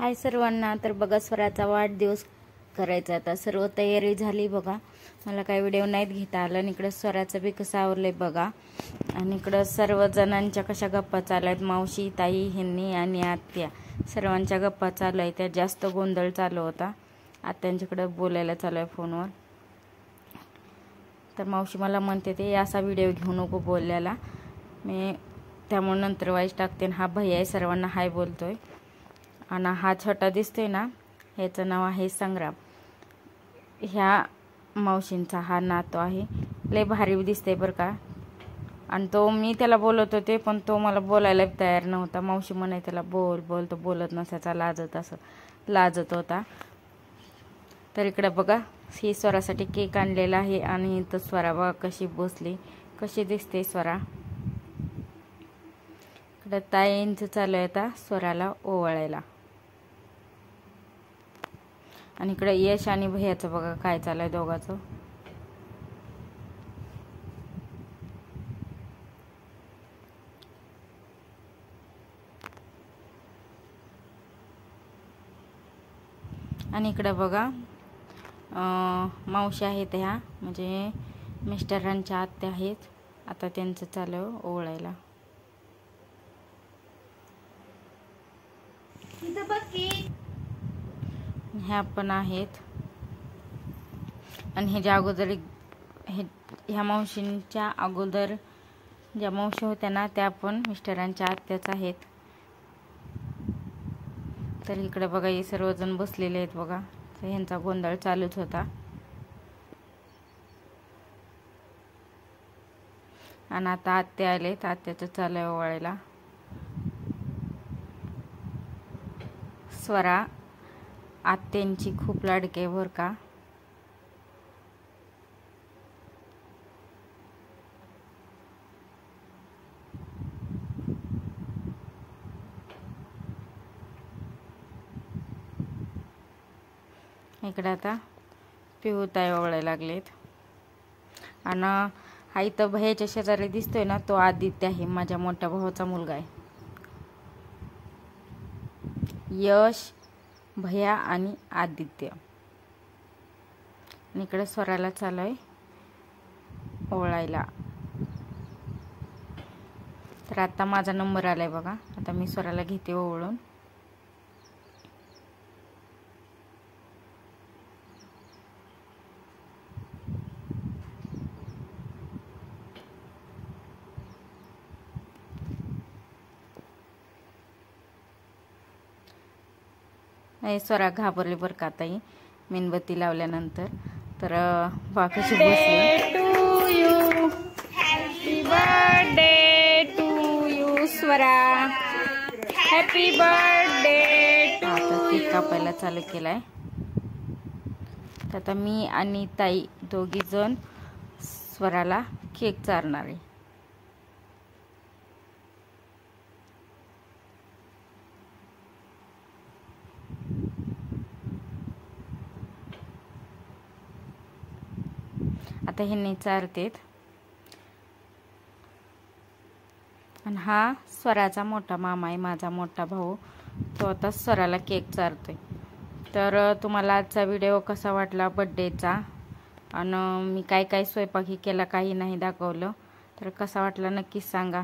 हाय सर्वांना. तर बघा, स्वराचा वाढदिवस करायचा आता. सर्व तयारी झाली बघा. मला काही व्हिडिओ नाहीत घेता आलं. आणि इकडं स्वराचं बी कसं आवरलंय बघा. आणि इकडं सर्व जणांच्या कशा गप्पा चालू आहेत. मावशी, ताई, ह्यांनी आणि आत्या सर्वांच्या गप्पा चालू आहेत. त्यात जास्त गोंधळ चालू होता. आत्यांच्याकडे बोलायला चालू आहे फोनवर. तर मावशी मला म्हणते ते असा व्हिडिओ घेऊ नको बोलल्याला. मी त्यामुळे नंतर वाईज टाकते. हा भैया आहे, सर्वांना हाय बोलतोय. आणि हा छोटा दिसतोय ना, ह्याचं नाव आहे संग्राम. ह्या मावशींचा हा नातू आहे. लय भारी दिसतंय बरं का. आणि तो मी त्याला बोलत होते, पण तो मला बोलायला तयार नव्हता. मावशी म्हणे त्याला बोल बोल, तो बोलत नसायचा, लाजत होता. तर इकडे बघा, ही स्वरासाठी केक आणलेला आहे. आणि इथं स्वरा बघा कशी बसली, कशी दिसते स्वरा. इकडे ताईंचं चालू आहे आता स्वराला ओवाळायला. आणि इकडे यश आणि भैयाचं बघा काय चालू आहे दोघांचं. आणि इकडे बघा मावशी आहेत, ह्या म्हणजे मिस्टरांच्या आत्या आहेत. आता त्यांचं चालू आहे ओवाळायला. ह्या पण आहेत. आणि ह्याच्या अगोदर ह्या मावशींच्या अगोदर ज्या मावशी होत्या ना, त्या पण मिस्टरांच्या आत्याच आहेत. तर इकडे बघा हे सर्वजण बसलेले आहेत बघा. तर ह्यांचा गोंधळ चालूच होता. आणि आता आत्या आलेत, आत्याचं चालू आहे ओवाळायला. स्वरा आत्यांची खूप लाडकी आहे बरं का. इकडे आता पिहूताई ओवाळायला लागलेत. आणि हा इथं भैयाच्या शेजारी दिसतोय ना, तो आदित्य आहे, माझ्या मोठ्या भावाचा मुलगा आहे. यश, भैया आणि आदित्य. आणि इकडे स्वराला चालू आहे ओवाळायला. तर आता माझा नंबर आलाय बघा. आता मी स्वराला घेते ओवाळून. स्वरा घाबरली बरं का ताई मेणबत्ती लावल्यानंतर. तर बाकीची बसली. To you, happy birthday to you Swara, happy birthday to. आता केक कापायला चालू केलाय. तर आता मी आणि ताई दोघी जण स्वराला केक चारणार आहे. आता ह्यांनी चारतेत. आणि हा स्वराचा मोठा मामा आहे, माझा मोठा भाऊ. तो आता स्वराला केक चारतोय. तर तुम्हाला आजचा व्हिडिओ कसा वाटला बड्डेचा, आणि मी काय काय स्वयंपाकी केला काही नाही दाखवलं, तर कसा वाटला नक्कीच सांगा.